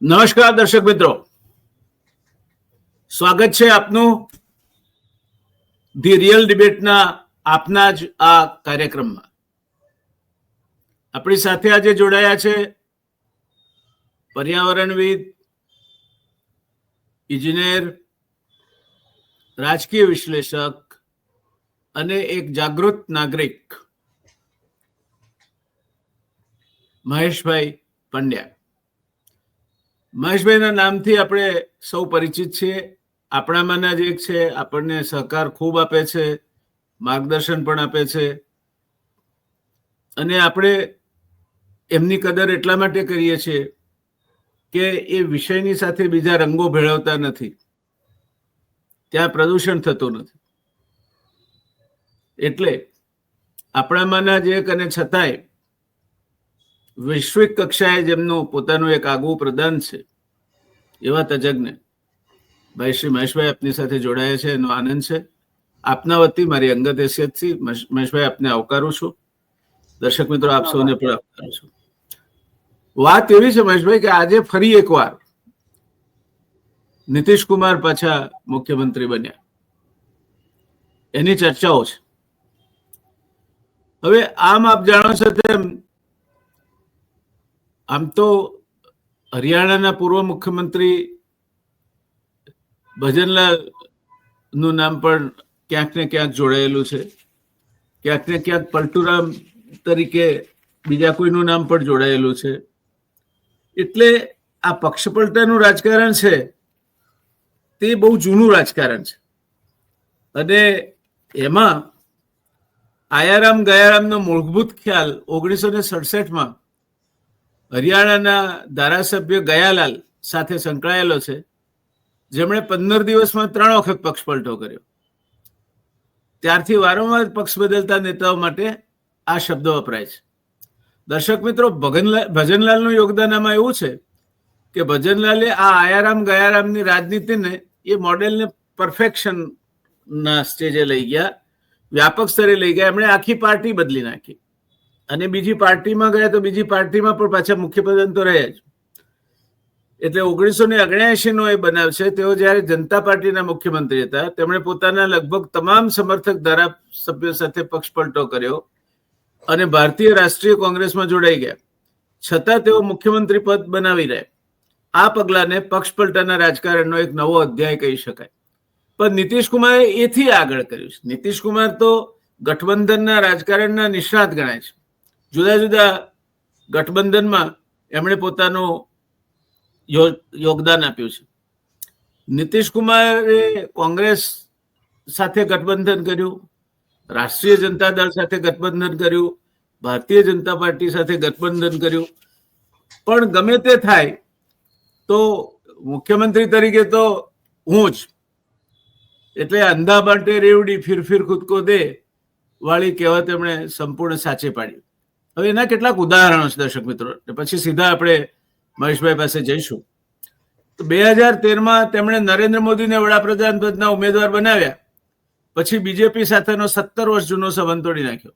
નમસ્કાર દર્શક મિત્રો, સ્વાગત છે આપનું ધી રિયલ ડિબેટના આપના જ આ કાર્યક્રમમાં. આપણી સાથે આજે જોડાયા છે પર્યાવરણવિદ, ઇજનેર, રાજકીય વિશ્લેષક અને એક જાગૃત નાગરિક મહેશભાઈ પંડ્યા. મહેશભાઈના નામથી આપણે સૌ પરિચિત છીએ. આપણામાંના જ એક છે. આપણને સહકાર ખૂબ આપે છે, માર્ગદર્શન પણ આપે છે, અને આપણે એમની કદર એટલા માટે કરીએ છીએ કે એ વિષયની સાથે બીજા રંગો ભેળવતા નથી, ત્યાં પ્રદૂષણ થતું નથી. એટલે આપણામાંના જ એક, અને છતાંય વૈશ્વિક કક્ષાએ જેમનું પોતાનું એક આગવું પ્રદાન છે એવા તજજ્ઞ ભાઈ શ્રી મહેશભાઈ આપની સાથે જોડાયા છે, એનો આનંદ છે. આપના વતી મારી અંગત હેસિયતથી મહેશભાઈ આપને આવકારું છું. દર્શક મિત્રો, આપ સૌને પણ આવકારું છું. વાત એવી છે મહેશભાઈ કે આજે ફરી એકવાર નીતિશ કુમાર પાછા મુખ્યમંત્રી બન્યા, એની ચર્ચાઓ છે. હવે આમ આપ જાણો છો તેમ આમ તો હરિયાણાના પૂર્વ મુખ્યમંત્રી ભજનલાલ નું નામ પણ ક્યાંક ને ક્યાંક જોડાયેલું છે. ક્યાંક ને ક્યાંક પલટુરામ તરીકે બીજા કોઈનું નામ પણ જોડાયેલું છે. એટલે આ પક્ષપલટાનું રાજકારણ છે તે બહુ જૂનું રાજકારણ છે, અને એમાં આયારામ ગયારામનો મૂળભૂત ખ્યાલ 1967માં હરિયાણાના ધારાસભ્ય ગયાલાલ સાથે સંકળાયેલો છે, જેમણે 15 દિવસમાં 3 વખત પક્ષપલટો કર્યો. ત્યારથી વારંવાર પક્ષ બદલતા નેતાઓ માટે આ શબ્દો વપરાય છે. દર્શક મિત્રો, ભજનલાલનું યોગદાન આમાં એવું છે કે ભજનલાલે આ આયારામ ગયારામની રાજનીતિને, એ મોડેલને પરફેક્શનના સ્ટેજે લઈ ગયા, વ્યાપક સ્તરે લઈ ગયા. એમણે આખી પાર્ટી બદલી નાખી, અને બીજી પાર્ટીમાં ગયા તો બીજી પાર્ટીમાં પણ પાછા મુખ્યપ્રધાન તો રહ્યા જ. એટલે 1979નો એ બનાવ છે. તેઓ જ્યારે જનતા પાર્ટીના મુખ્યમંત્રી હતા, તેમણે પોતાના લગભગ તમામ સમર્થક ધારાસભ્યો સાથે પક્ષપલટો કર્યો અને ભારતીય રાષ્ટ્રીય કોંગ્રેસમાં જોડાઈ ગયા. છતાં તેઓ મુખ્યમંત્રી પદ બનાવી રહ્યા. આ પગલાને પક્ષપલટાના રાજકારણનો એક નવો અધ્યાય કહી શકાય. પણ નીતિશ કુમારે એથી આગળ કર્યું છે. નીતિશ કુમાર તો ગઠબંધનના રાજકારણના નિષ્ણાત ગણાય છે. જુદા જુદા ગઠબંધનમાં એમણે પોતાનું યોગદાન આપ્યું છે. નીતિશ કુમારે કોંગ્રેસ સાથે ગઠબંધન કર્યું, રાષ્ટ્રીય જનતા દળ સાથે ગઠબંધન કર્યું, ભારતીય જનતા પાર્ટી સાથે ગઠબંધન કર્યું. પણ ગમે તે થાય તો મુખ્યમંત્રી તરીકે તો હું જ, એટલે અંધા બાટે રેવડી ફિર ફિર ખુદ કો દે વાળી કહેવત એમણે સંપૂર્ણ સાચે પાડી. હવે એના કેટલાક ઉદાહરણો છે દર્શક મિત્રો, પછી સીધા આપણે મહેશભાઈ પાસે જઈશું. તો 2013માં તેમણે નરેન્દ્ર મોદીને વડાપ્રધાન પદના ઉમેદવાર બનાવ્યા, પછી બીજેપી સાથેનો 17 વર્ષ જૂનો સંબંધ તોડી નાખ્યો.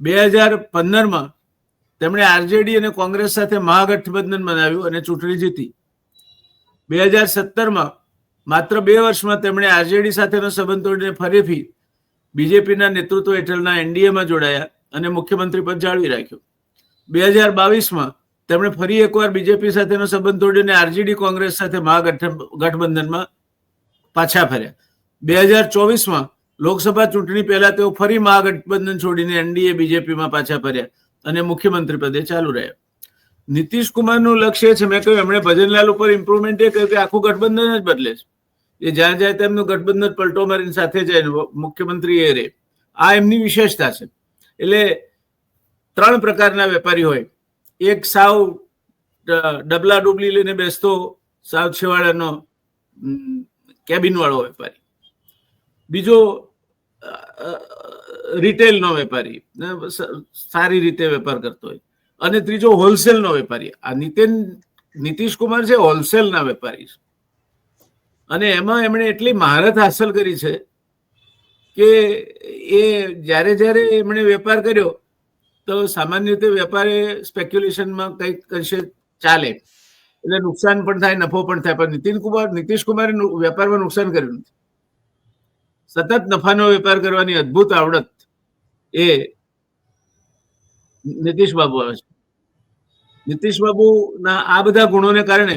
2015માં તેમણે આરજેડી અને કોંગ્રેસ સાથે મહાગઠબંધન બનાવ્યું અને ચૂંટણી જીતી. 2017માં માત્ર 2 વર્ષમાં તેમણે આરજેડી સાથેનો સંબંધ તોડીને ફરીથી બીજેપીના નેતૃત્વ હેઠળના એનડીએમાં જોડાયા અને મુખ્યમંત્રી પદ જાળવી રાખ્યું. 2022માં તેમણે ફરી એકવાર બીજેપી સાથેનો સંબંધ તોડીને આરજેડી કોંગ્રેસ સાથે મહાગઠબંધનમાં પાછા ફર્યા. 2024માં લોકસભા ચૂંટણી પહેલા તેઓ ફરી મહાગઠબંધન છોડીને એનડીએ બીજેપીમાં પાછા ફર્યા અને મુખ્યમંત્રી પદે ચાલુ રહ્યા. નીતિશ કુમારનું લક્ષ્ય છે, મેં કહ્યું, એમણે ભજનલાલ ઉપર ઇમ્પ્રુવમેન્ટ એ કહ્યું કે આખું ગઠબંધન જ બદલે છે. એ જ્યાં જાય તેમનું ગઠબંધન પલટો મારીને સાથે જાય, મુખ્યમંત્રી એ રે. આ એમની વિશેષતા છે. એટલે 3 પ્રકારના વેપારી હોય. એક સાવ ડબલા ડુબલી લઈને બેસતો સાવ છેવાડાનો કેબિન વાળો વેપારી, બીજો રિટેલનો વેપારી, સારી રીતે વેપાર કરતો હોય, અને ત્રીજો હોલસેલનો વેપારી. આ નીતિશ કુમાર છે હોલસેલના વેપારી છે, અને એમાં એમણે એટલી મહારત હાંસલ કરી છે કે એ જ્યારે એમણે વેપાર કર્યો તો સામાન્ય રીતે વેપારે સ્પેક્યુલેશનમાં કંઈક અંશે ચાલે, એટલે નુકસાન પણ થાય, નફો પણ થાય. પણ નીતિશ કુમારે વેપારમાં નુકસાન કર્યું નથી. સતત નફાનો વેપાર કરવાની અદ્ભુત આવડત એ નીતિશ બાબુ આવે છે. નીતિશ બાબુના આ બધા ગુણોને કારણે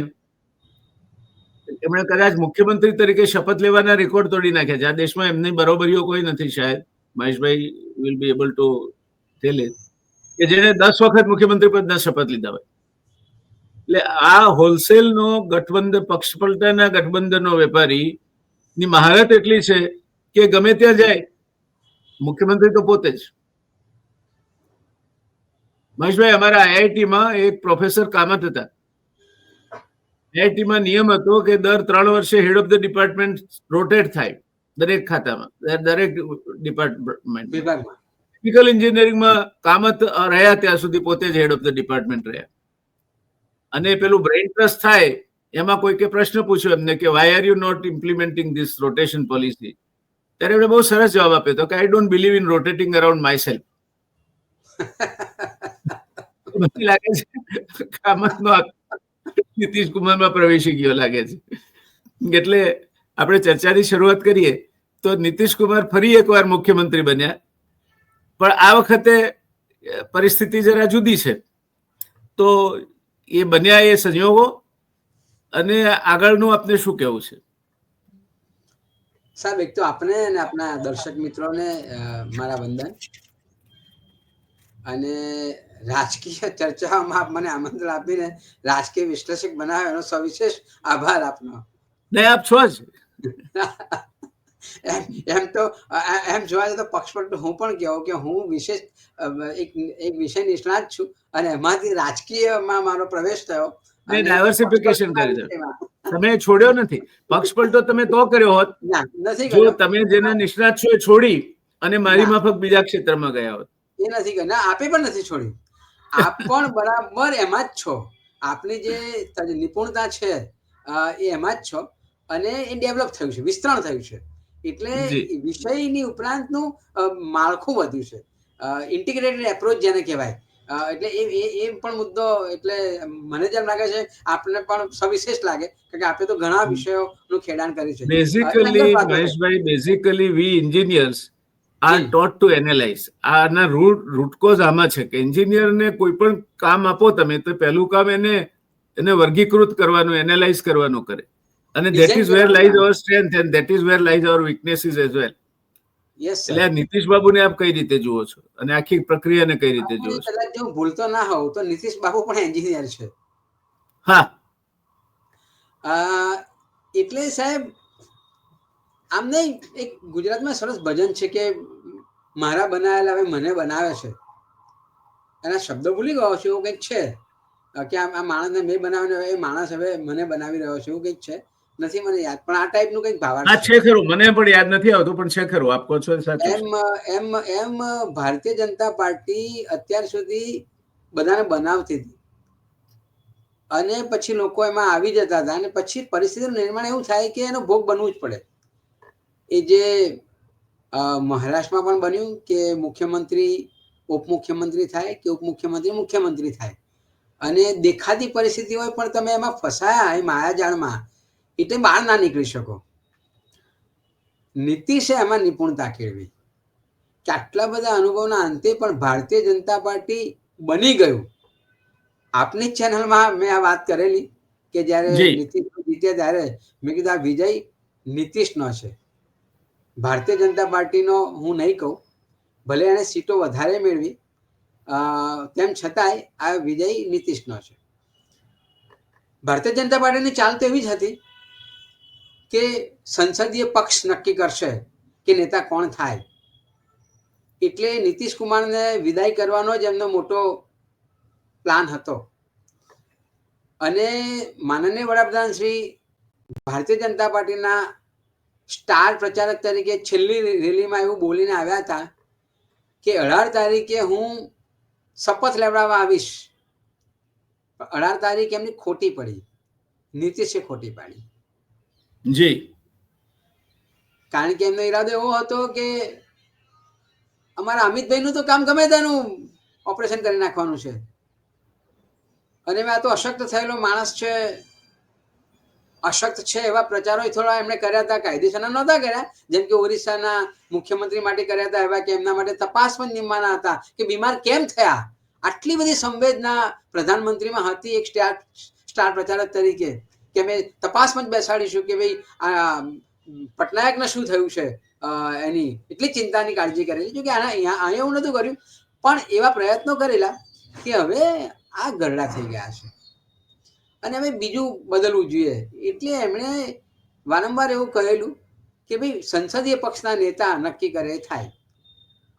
એમણે કદાચ મુખ્યમંત્રી તરીકે શપથ લેવાના રેકોર્ડ તોડી નાખ્યા છે. આ દેશમાં એમની બરોબરીઓ કોઈ નથી. શાયદ Maheshbhai will be able to tell it કે જેને 10 વખત મુખ્યમંત્રી પદના શપથ લીધા હોય. એટલે આ હોલસેલનો ગઠબંધન, પક્ષપલટાના ગઠબંધનનો વેપારી ની મહારત એટલી છે કે ગમે ત્યાં જાય, મુખ્યમંત્રી તો પોતે જ. મહેશભાઈ, અમારા આઈઆઈટીમાં એક પ્રોફેસર કામત હતા. આઈઆઈટીમાં નિયમ હતો કે દર 3 વર્ષે head of the department rotate થાય દરેક ખાતામાં, દરેક ડિપાર્ટમેન્ટ. કેમિકલ એન્જિનિયરિંગમાં કામત રહ્યા ત્યાં સુધી પોતે જ હેડ ઓફ ધ ડિપાર્ટમેન્ટ રહ્યા. અને પેલું બ્રેઇન ટ્રસ્ટ થાય એમાં કોઈકે પ્રશ્ન પૂછ્યો એમને કે why are you not implementing this rotation policy? ત્યારે એમણે બહુ સરસ જવાબ આપ્યો હતો કે I don't believe in rotating around myself. મને લાગે છે કામતનો નીતિશ કુમારમાં પ્રવેશી ગયો લાગે છે. એટલે આપણે ચર્ચાની શરૂઆત કરીએ તો નીતિશ કુમાર ફરી એકવાર મુખ્યમંત્રી બન્યા, પણ આ વખતે પરિસ્થિતિ જરા જુદી છે. તો એ બન્યા એ સંયોગો અને આગળનું આપને શું કહેવું છે? સાહેબ, એક તો આપને અને આપણા દર્શક મિત્રોને મારા વંદન. અને રાજકીય ચર્ચામાં આપ મને આમંત્રણ આપીને રાજકીય વિશ્લેષક બનાવ્યો એનો સવિશેષ આભાર આપનો. નહીં, આપ છો જ. એમ તો એમ જોવા જઈએ તો પક્ષપલટો હું પણ કહું કે હું વિશેષ એક વિષય નિષ્ણાત છું અને એમાંથી રાજકીયમાં મારો પ્રવેશ થયો. ડાયવર્સિફિકેશન કરી દે. તમે છોડ્યો નથી પક્ષપલટો. તમે તો કર્યો હોત જો તમે જેને નિષ્ણાત છો એ છોડી અને મારી માફક બીજા ક્ષેત્રમાં ગયા હોત. એ નથી કર્યું. ના, આપે પણ નથી છોડ્યું. આપ પણ બરાબર એમાં જ છો. આપની જે નિપુણતા છે એ એમાં જ છો અને એ ડેવલપ થયું છે, વિસ્તરણ થયું છે. એટલે વિષયની ઉપરાંતનું માળખું વધ્યું છે, ઇન્ટિગ્રેટેડ એપ્રોચ જેને કહેવાય. એટલે એ પણ મુદ્દો, એટલે મને જેમ લાગે છે આપને પણ સવિશેષ લાગે કે આપણે તો ઘણા વિષયોનું ખેડાણ કર્યું છે. Basically Maheshbhai, basically we engineers are taught to analyse. આના રૂટ કોઝ આમાં છે કે એન્જિનિયરને કોઈ પણ કામ આપો તમે તો પહેલું કામ એને વર્ગીકૃત કરવાનું, એનાલાઇઝ કરવાનું કરે. અને that is where lies our strength and that is where lies our weaknesses as well. એટલે નીતિશ બાબુને આપ કઈ રીતે જુઓ છો અને આખી પ્રક્રિયાને કઈ રીતે જુઓ છો? કદાચ જો ભૂલતો ના હોઉં તો નીતિશ બાબુ પણ એન્જિનિયર છે. હા, એટલે સાહેબ આમ નહીં, એક ગુજરાતમાં સરસ ભજન છે કે મારા બનાવેલા હવે મને બનાવે છે. એના શબ્દો ભૂલી ગયો છું, એવું કંઈક છે કે આ માણસને મેં બનાવ્યો, એ માણસ હવે મને બનાવી રહ્યો છે, એવું કંઈક છે. નથી મને યાદ, પણ આ ટાઈપનું કંઈક ભાવાર્થ છે ખરું. મને પણ યાદ નથી આવતું, પણ છે ખરું. આપ કહો છો એમ ભારતીય જનતા પાર્ટી અત્યાર સુધી બધાને બનાવતી હતી અને પછી લોકો એમાં આવી જતા હતા અને પછી પરિસ્થિતિનું નિર્માણ એવું થાય કે એનો ભોગ બનવું જ પડે. એ જે મહારાષ્ટ્રમાં પણ બન્યું કે મુખ્યમંત્રી ઉપમુખ્યમંત્રી થાય કે ઉપમુખ્યમંત્રી મુખ્યમંત્રી થાય અને દેખાતી પરિસ્થિતિ હોય પણ તમે એમાં ફસાયા એ માયાજાળમાં, એટલે બહાર ના નીકળી શકો. નીતિશે એમાં નિપુણતા કેળવી કે આટલા બધા અનુભવના અંતે પણ ભારતીય જનતા પાર્ટી બની ગયું. આપની ચેનલમાં મેં આ વાત કરેલી કે જ્યારે નીતિશ જીતે ત્યારે મેં કીધું આ વિજય નીતિશનો છે, ભારતીય જનતા પાર્ટીનો હું નહીં કહું. ભલે એણે સીટો વધારે મેળવી તેમ છતાંય આ વિજય નીતિશનો છે. ભારતીય જનતા પાર્ટીની ચાલ તો એવી જ હતી કે સંસદીય પક્ષ નક્કી કરશે કે નેતા કોણ થાય. એટલે નીતિશ કુમારને વિદાય કરવાનો જ એમનો મોટો પ્લાન હતો. અને માનનીય વડાપ્રધાન શ્રી ભારતીય જનતા પાર્ટીના સ્ટાર પ્રચારક તરીકે છેલ્લી રેલીમાં એવું બોલીને આવ્યા હતા કે 18 તારીખે હું શપથ લેવડાવવા આવીશ. 18 તારીખ એમની ખોટી પડી, નીતિશે ખોટી પાડી. જી, કારણ કે એમનો ઈરાદો એવો હતો કે અમારા અમિતભાઈનું તો કામ ગમે તેનું ઓપરેશન કરી નાખવાનું છે અને આ તો અશક્ત થયેલો માણસ છે, અશક્ત છે એવા પ્રચારો થોડા એમણે કર્યા હતા, કાયદેસરના નહોતા કર્યા. જેમ કે ઓરિસ્સાના મુખ્યમંત્રી માટે કર્યા હતા એવા કે એમના માટે તપાસ પણ નિમવાના હતા કે બીમાર કેમ થયા. આટલી બધી સંવેદના પ્રધાનમંત્રીમાં હતી એક સ્ટાર પ્રચારક તરીકે કે અમે તપાસ પણ બેસાડીશું કે ભાઈ આ પટનાયકને શું થયું છે, એની એટલી ચિંતાની કાળજી કરેલી. જો કે અહીંયા એવું નહોતું કર્યું, પણ એવા પ્રયત્નો કરેલા કે હવે આ ગરડા થઈ ગયા છે અને હવે બીજું બદલવું જોઈએ. એટલે એમણે વારંવાર એવું કહેલું કે ભાઈ સંસદીય પક્ષના નેતા નક્કી કરે થાય.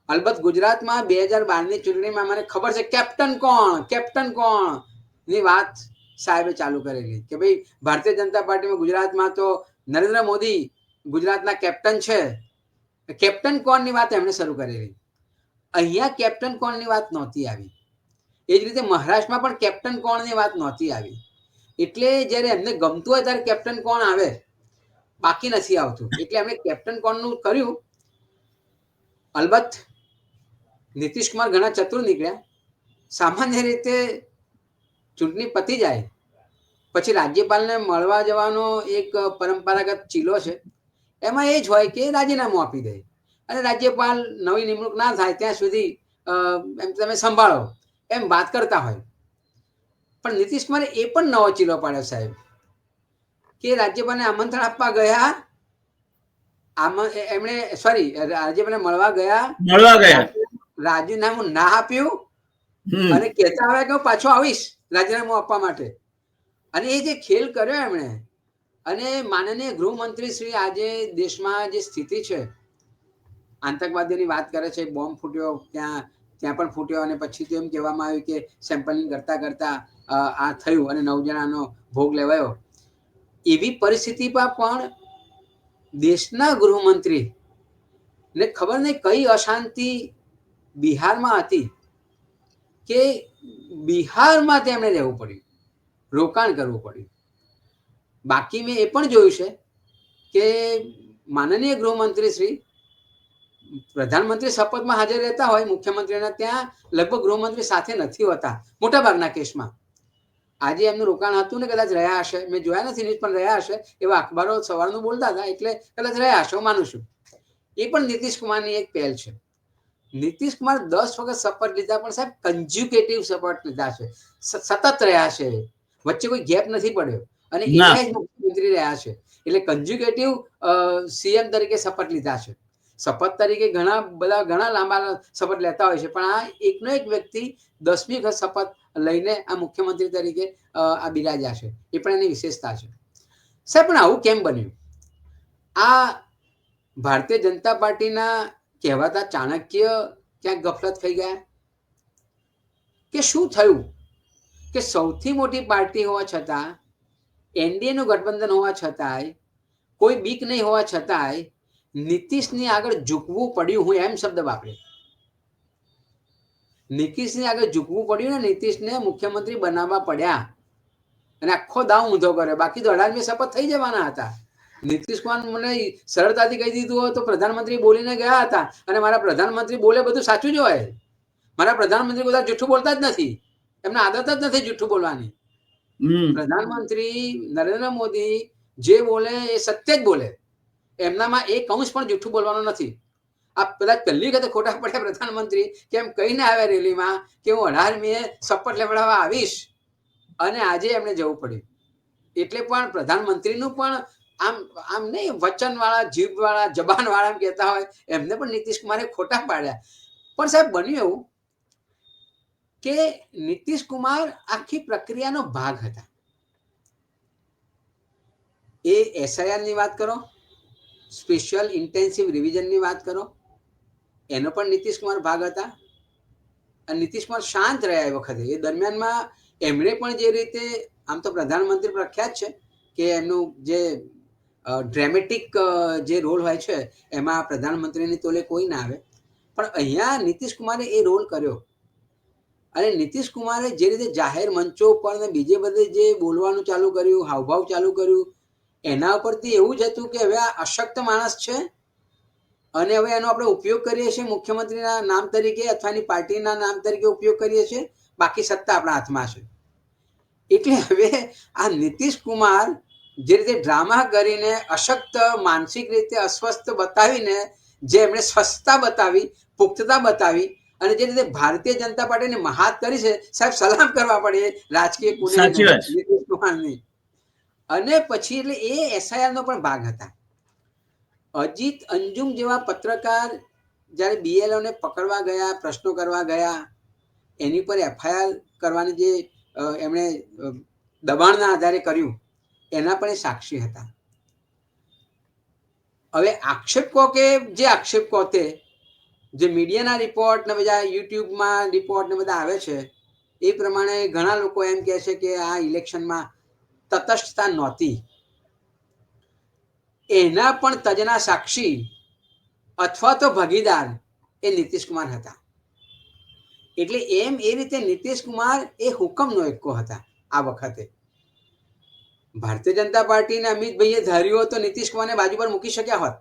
અલબત્ત ગુજરાતમાં 2012ની ચૂંટણીમાં મને ખબર છે કેપ્ટન કોણ ની વાત સાહેબે ચાલુ કરેલી કે ભાઈ ભારતીય જનતા પાર્ટીમાં ગુજરાતમાં તો નરેન્દ્ર મોદી ગુજરાતના કેપ્ટન છે. કેપ્ટન કોણની વાત એમણે શરૂ કરેલી. અહીંયા કેપ્ટન કોણની વાત નહોતી આવી. એ જ રીતે મહારાષ્ટ્રમાં પણ કેપ્ટન કોણની વાત નહોતી આવી. એટલે જ્યારે એમને ગમતું હોય ત્યારે કેપ્ટન કોણ આવે, બાકી નથી આવતું. એટલે એમણે કેપ્ટન કોણનું કર્યું. અલબત્ત નીતિશ કુમાર ઘણા ચતુર નીકળ્યા. સામાન્ય રીતે ચૂંટણી પતી જાય પછી રાજ્યપાલને મળવા જવાનો એક પરંપરાગત ચીલો છે. એમાં એ જ હોય કે રાજીનામું આપી દે અને રાજ્યપાલ નવી નિમણૂક ના થાય ત્યાં સુધી એમ તમે સંભાળો એમ વાત કરતા હોય. પણ નીતિશ કુમારે એ પણ નવો ચીલો પાડ્યો સાહેબ કે રાજ્યપાલને આમંત્રણ આપવા ગયા, એમણે રાજ્યપાલને મળવા ગયા, રાજીનામું ના આપ્યું અને કહેતા હોય કે હું પાછો આવીશ રાજીનામું આપવા માટે. અને એ જે ખેલ કર્યો એમણે, અને માનનીય ગૃહમંત્રી શ્રી આજે દેશમાં જે સ્થિતિ છે, આતંકવાદીઓની વાત કરે છે, બોમ્બ ફૂટ્યો ત્યાં પણ ફૂટ્યો અને પછી તો એમ કહેવામાં આવ્યું કે સેમ્પલિંગ કરતા આ થયું અને 9 જણાનો ભોગ લેવાયો. એવી પરિસ્થિતિમાં પણ દેશના ગૃહમંત્રી ને ખબર નહીં કઈ અશાંતિ બિહારમાં હતી કે બિહારમાં તેમણે રહેવું પડ્યું, રોકાણ કરવું પડ્યું. બાકી મેં એ પણ જોયું છે કે માનનીય ગૃહમંત્રી શ્રી પ્રધાનમંત્રી શપથમાં હાજર રહેતા હોય મુખ્યમંત્રીના, ત્યાં લગભગ ગૃહમંત્રી સાથે નથી હોતા મોટાભાગના કેસમાં. આજે એમનું રોકાણ હતું ને કદાચ રહ્યા હશે, મેં જોયા નથી પણ રહ્યા હશે એવા અખબારો સવારનું બોલતા હતા, એટલે કદાચ રહ્યા હશે હું માનું છું. એ પણ નીતિશ કુમારની એક પહેલ છે. નીતિશ કુમાર 10 વખત શપથ લીધા પણ સાહેબ કન્ઝ્યુકેટિવ શપથ લીધા છે, સતત રહ્યા છે, વચ્ચે કોઈ ગેપ નથી પડ્યો અને એના જ મુખ્યમંત્રી રહ્યા છે. એટલે કન્ઝ્યુકેટિવ સીએમ તરીકે શપથ લીધા છે. શપથ તરીકે ઘણા લાંબા શપથ લેતા હોય છે, પણ આ એકનો એક વ્યક્તિ 10મી વખત શપથ લઈને આ મુખ્યમંત્રી તરીકે આ બિરાજ્યા છે. એ પણ એની વિશેષતા છે સાહેબ. પણ આવું કેમ બન્યું? આ ભારતીય જનતા પાર્ટીના કહેવાતા ચાણક્ય ક્યાંક ગફલત થઈ ગયા કે શું થયું કે સૌથી મોટી પાર્ટી હોવા છતાં, એનડીએનું ગઠબંધન હોવા છતાંય, કોઈ બીક નહીં હોવા છતાંય નીતિશની આગળ ઝૂકવું પડ્યું. હું એમ શબ્દ વાપર્યો, નીતિશની આગળ ઝૂકવું પડ્યું ને નીતિશને મુખ્યમંત્રી બનાવવા પડ્યા અને આખો દાવ ઊંધો કર્યો. બાકી તો 18મી શપથ થઈ જવાના હતા. નીતિશ કુમાર મને સરળતાથી કહી દીધું હોય તો પ્રધાનમંત્રી બોલીને ગયા હતા અને મારા પ્રધાનમંત્રી બોલે બધું સાચું જ હોય. મારા પ્રધાનમંત્રી બધા જૂઠું બોલતા જ નથી, એમને આદત જ નથી જૂઠું બોલવાની. પ્રધાનમંત્રી નરેન્દ્ર મોદી જે બોલે એ સત્ય જ બોલે, એમનામાં એક અંશ પણ જૂઠું બોલવાનો નથી. આ કદાચ પહેલી વખતે ખોટા પડ્યા પ્રધાનમંત્રી કેમ કહીને આવ્યા રેલીમાં કે હું 18મીએ શપથ લેવડાવવા આવીશ અને આજે એમને જવું પડ્યું. એટલે પણ પ્રધાનમંત્રીનું પણ આમ નહીં, વચનવાળા, જીભવાળા, જબાનવાળા એમ કહેતા હોય, એમને પણ નીતિશ કુમારે ખોટા પાડ્યા. પણ સાહેબ બન્યું એવું કે નીતિશ કુમાર આખી પ્રક્રિયાનો ભાગ હતા. એ એસઆઈઆરની વાત કરો, સ્પેશિયલ ઇન્ટેન્સિવ રિવિઝનની વાત કરો, એનો પણ નીતિશ કુમાર ભાગ હતા. અને નીતિશ કુમાર શાંત રહ્યા એ વખતે. એ દરમિયાનમાં એમણે પણ જે રીતે, આમ તો પ્રધાનમંત્રી પ્રખ્યાત છે કે એમનું જે ડ્રામેટિક જે રોલ હોય છે એમાં પ્રધાનમંત્રીની તોલે કોઈ ના આવે, પણ અહીંયા નીતિશ કુમારે એ રોલ કર્યો. અને નીતિશ કુમારે જે રીતે જાહેર મંચો ઉપર ને બીજે બધે જે બોલવાનું ચાલુ કર્યું, હાવભાવ ચાલુ કર્યું, એના ઉપરથી એવું જ હતું કે હવે આ અશક્ત માણસ છે અને હવે એનો આપણે ઉપયોગ કરીએ છીએ મુખ્યમંત્રીના નામ તરીકે અથવા એની પાર્ટીના નામ તરીકે ઉપયોગ કરીએ છીએ, બાકી સત્તા આપણા હાથમાં છે. એટલે હવે આ નીતિશ કુમાર જે રીતે ડ્રામા કરીને અશક્ત, માનસિક રીતે અસ્વસ્થ બતાવીને જે એમણે સ્વસ્થતા બતાવી, પુખ્તતા બતાવી અને જે રીતે ભારતીય જનતા પાર્ટીને મહાત કરી છે, સાહેબ સલામ કરવા પડે રાજકીય કુનેરને નીતિશ કુમારની. અને પછી એટલે એ એસઆઈઆર નો પણ ભાગ હતા. અજીત અંજુમ જેવા પત્રકાર જ્યારે BLO ને પકડવા ગયા, પ્રશ્નો કરવા ગયા, એની પર FIR કરવાની જે એમણે દબાણના આધારે કર્યું, એના પણ એ સાક્ષી હતા. હવે આક્ષેપ કહો કે જે આક્ષેપ કહો તે, જે મીડિયાના રિપોર્ટ ને બધા યુટ્યુબમાં રિપોર્ટ ને બધા આવે છે એ પ્રમાણે ઘણા લોકો એમ કહે છે કે આ ઇલેક્શનમાં તટસ્થતા નહોતી. એના પણ તજના સાક્ષી અથવા તો ભાગીદાર એ નીતિશ કુમાર હતા. એટલે એમ એ રીતે નીતિશ કુમાર એ હુકમનો એક્કો હતા. આ વખતે ભારતીય જનતા પાર્ટીને અમિતભાઈએ ધાર્યું તો નીતિશ કુમારને બાજુ પર મૂકી શક્યા હોત,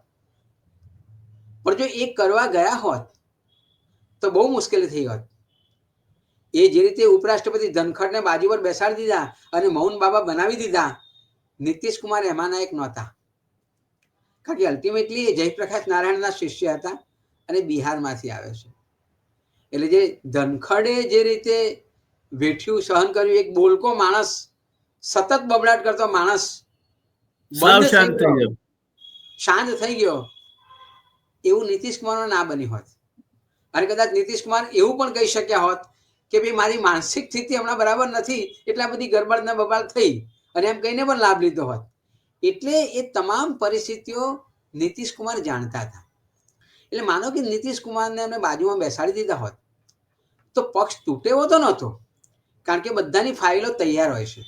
પણ જો એ કરવા ગયા હોત તો બહુ મુશ્કેલી થઈ હોત. એ જે રીતે ઉપરાષ્ટ્રપતિ ધનખડને બાજુ પર બેસાડી દીધા અને મૌન બાબા બનાવી દીધા, નીતિશ કુમાર એમાંના એક નહોતા. કારણ કે અલ્ટિમેટલી એ જયપ્રકાશ નારાયણના શિષ્ય હતા અને બિહારમાંથી આવે છે. એટલે જે ધનખડે જે રીતે વેઠ્યું, સહન કર્યું, એક બોલકો માણસ, સતત બબડાટ કરતો માણસ શાંત થઈ ગયો, એવું નીતિશ કુમાર ના બની હોત. અને કદાચ નીતિશ કુમાર એવું પણ કહી શક્યા હોત કે ભાઈ મારી માનસિક સ્થિતિ હમણાં બરાબર નથી, એટલા બધી ગરબડ ને બબાલ થઈ, અને એમ કહીને પણ લાભ લીધો હોત. એટલે એ તમામ પરિસ્થિતિઓ નીતિશ કુમાર જાણતા હતા. એટલે માનો કે નીતિશ કુમારને એમને બાજુમાં બેસાડી દીધા હોત તો પક્ષ તૂટેવો તો નહોતો, કારણ કે બધાની ફાઇલો તૈયાર હોય છે.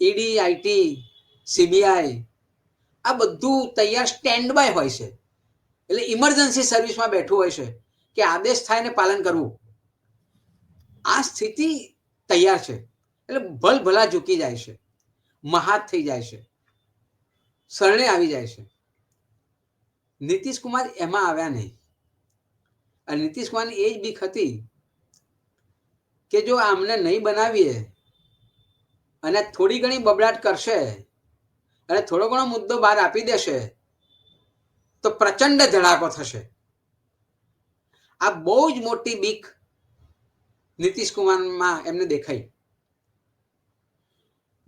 ઈડી, આઈટી, CBI આ બધું તૈયાર સ્ટેન્ડ બાય હોય છે. એટલે ઇમરજન્સી સર્વિસમાં બેઠું હોય છે કે આદેશ થાય ને પાલન કરવું. આ સ્થિતિ તૈયાર છે. એટલે ભલભલા ઝૂકી જાય છે, મહાત થઈ જાય છે, શરણે આવી જાય છે. નીતિશ કુમાર એમાં આવ્યા નહીં. અને નીતિશ કુમારની એ જ બીક હતી કે જો આમને નહીં બનાવીએ અને થોડી ઘણી બબડાટ કરશે અને થોડો ઘણો મુદ્દો બહાર આપી દેશે તો પ્રચંડ ધડાકો થશે. આ બહુ જ મોટી બીક નીતિશ કુમારમાં એમને દેખાઈ.